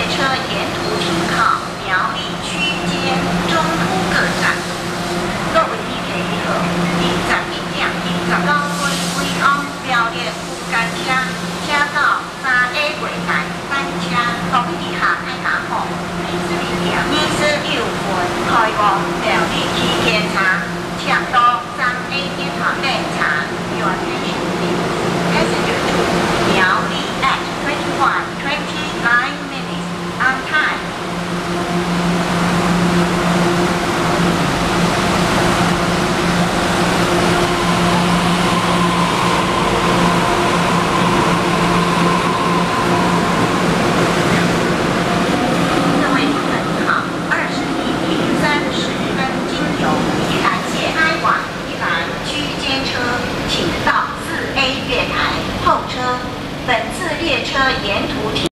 车沿途停靠苗栗区间中途各站。各位地铁以后，21点20高飞飞往苗栗区间车，车到3A 柜台班车，各位地下爱打好。22分开往苗栗区间车，车到3A 电台站查，Your attention please. Passenger to 苗栗 at 21:29 minutes on time. 各位旅客你好，21点30分经由宜兰县开往宜兰区间车，请到4A 月台候车。本次列车沿途停